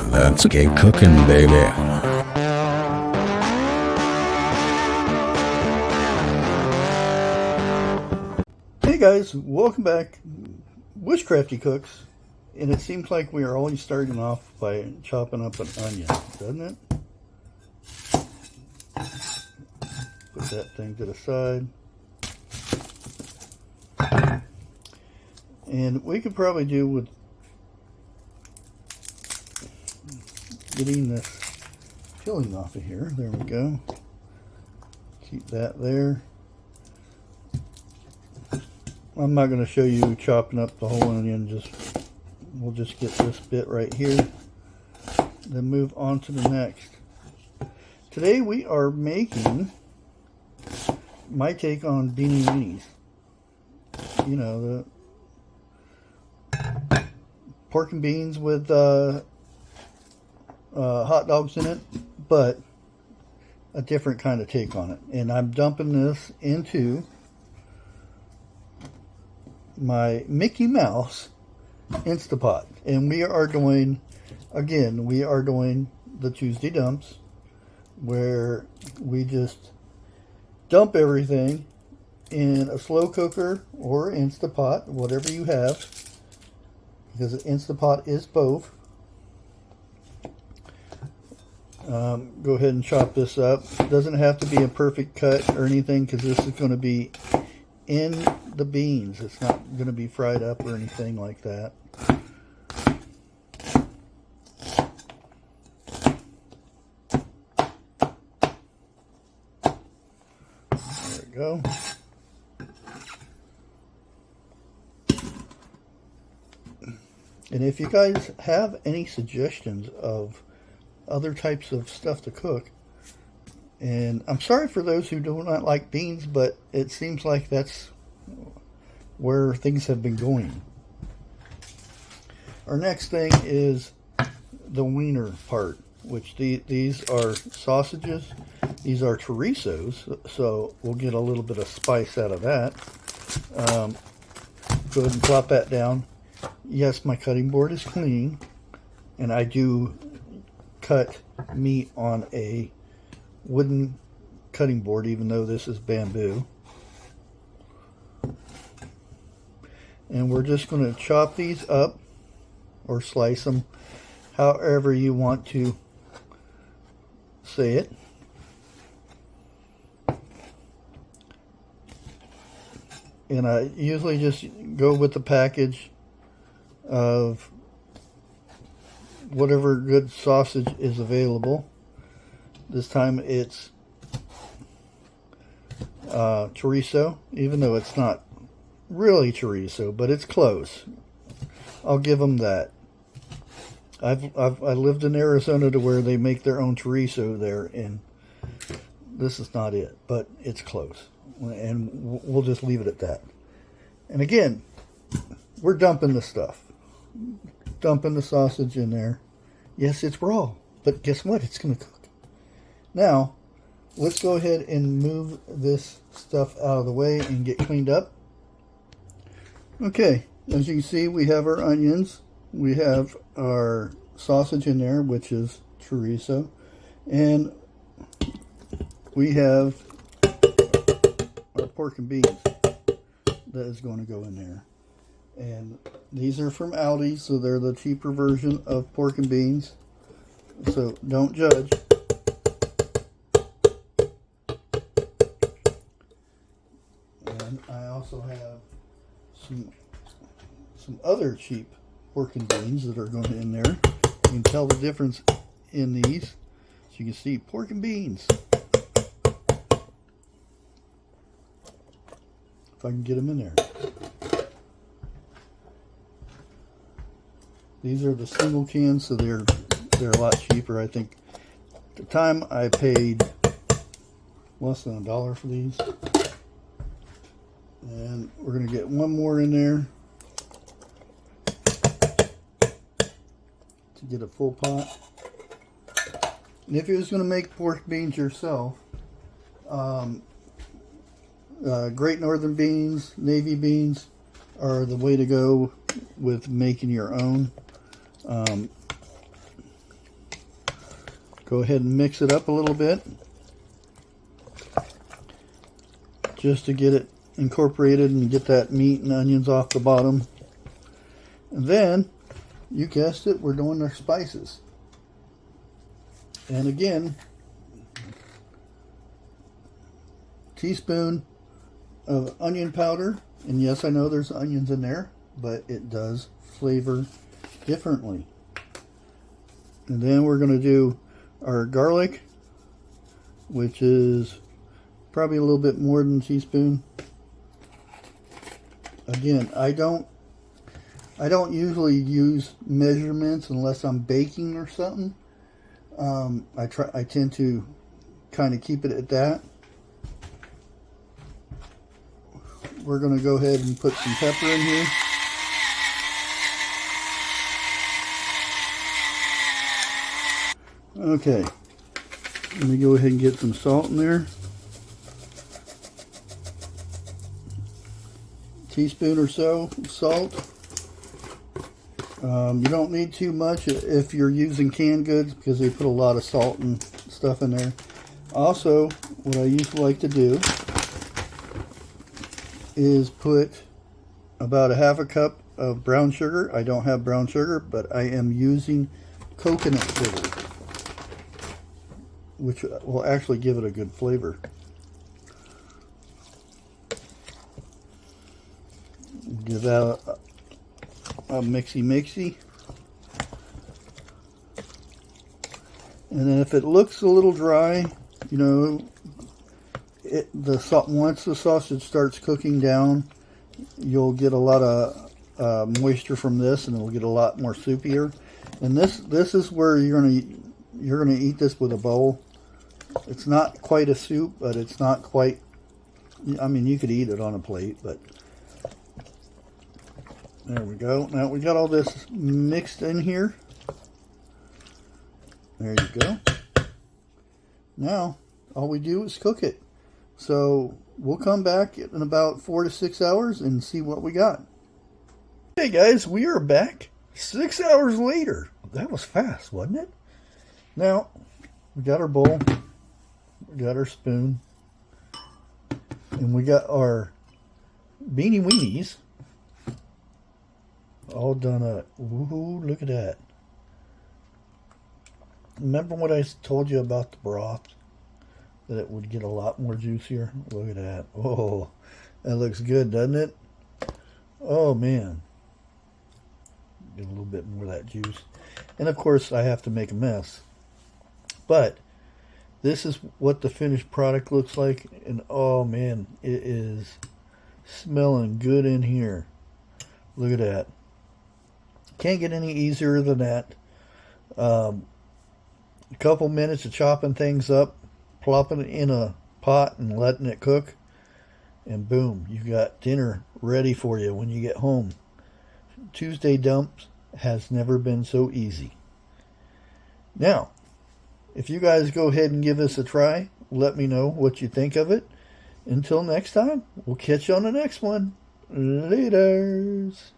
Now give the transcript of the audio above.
let's get cooking, baby. Hey guys, welcome back. Bushcrafty cooks, and it seems like we are always starting off by chopping up an onion, doesn't it? Put that thing to the side. And we could probably do with getting this filling off of here. There we go. Keep that there. I'm not going to show you chopping up the whole onion. We'll just get this bit right here. Then move on to the next. Today we are making my take on Beanie Weenies. You know, the pork and beans with hot dogs in it, but a different kind of take on it. And I'm dumping this into my Mickey Mouse Instapot. And we are doing, again, the Tuesday dumps, where we just dump everything in a slow cooker or Instapot, whatever you have, because the Instapot is both. Go ahead and chop this up. It doesn't have to be a perfect cut or anything, because this is going to be in the beans. It's not going to be fried up or anything like that. There we go. And if you guys have any suggestions of other types of stuff to cook, and I'm sorry for those who do not like beans, but it seems like that's where things have been going. Our next thing is the wiener part, which these are sausages. These are chorizos, so we'll get a little bit of spice out of that. Go ahead and plop that down. Yes, my cutting board is clean, and I do cut meat on a wooden cutting board, even though this is bamboo. And we're just going to chop these up or slice them, however you want to say it. And I usually just go with the package of whatever good sausage is available. This time it's chorizo, even though it's not really chorizo, but it's close. I'll give them that. I lived in Arizona to where they make their own chorizo there, and this is not it, but it's close. And we'll just leave it at that. And again, we're dumping the stuff. Dumping the sausage in there. Yes, it's raw, but guess what? It's going to cook. Now, let's go ahead and move this stuff out of the way and get cleaned up. Okay, as you can see, we have our onions. We have our sausage in there, which is chorizo. And we have our pork and beans that is going to go in there. And these are from Aldi, so they're the cheaper version of pork and beans. So don't judge. And I also have some other cheap pork and beans that are going in there. You can tell the difference in these. So you can see pork and beans. If I can get them in there. These are the single cans, so they're a lot cheaper. I think at the time I paid less than $1 for these. And we're going to get one more in there to get a full pot. And if you're just going to make pork beans yourself, Great Northern beans, navy beans are the way to go with making your own. Go ahead and mix it up a little bit, just to get it incorporated and get that meat and onions off the bottom. And then, you guessed it, we're doing our spices. And again, teaspoon of onion powder. And yes, I know there's onions in there, but it does flavor differently. And then we're going to do our garlic, which is probably a little bit more than a teaspoon. Again, I don't usually use measurements unless I'm baking or something. I tend to kind of keep it at that. We're going to go ahead and put some pepper in here. Okay, let me go ahead and get some salt in there. Teaspoon or so of salt. You don't need too much if you're using canned goods because they put a lot of salt and stuff in there. Also, what I usually like to do is put about a half a cup of brown sugar. I don't have brown sugar, but I am using coconut sugar, which will actually give it a good flavor. Give that a mixy. And then if it looks a little dry, you know, once the sausage starts cooking down, you'll get a lot of moisture from this, and it'll get a lot more soupier. And this is where you're gonna eat this with a bowl. It's not quite a soup, but it's not quite. I mean, you could eat it on a plate, but there we go. Now we got all this mixed in here. There you go. Now all we do is cook it. So we'll come back in about 4 to 6 hours and see what we got. Hey guys, we are back 6 hours later. That was fast, wasn't it? Now we got our bowl, we got our spoon, and we got our Beanie Weenies all done up. Woohoo, look at that. Remember what I told you about the broth? That it would get a lot more juicier? Look at that. Oh, that looks good, doesn't it? Oh, man. Get a little bit more of that juice. And, of course, I have to make a mess. But this is what the finished product looks like. And, oh, man, it is smelling good in here. Look at that. Can't get any easier than that. A couple minutes of chopping things up, plopping it in a pot and letting it cook, and boom, you got dinner ready for you when you get home. Tuesday dumps has never been so easy. Now, if you guys go ahead and give this a try, let me know what you think of it. Until next time, we'll catch you on the next one. Laters.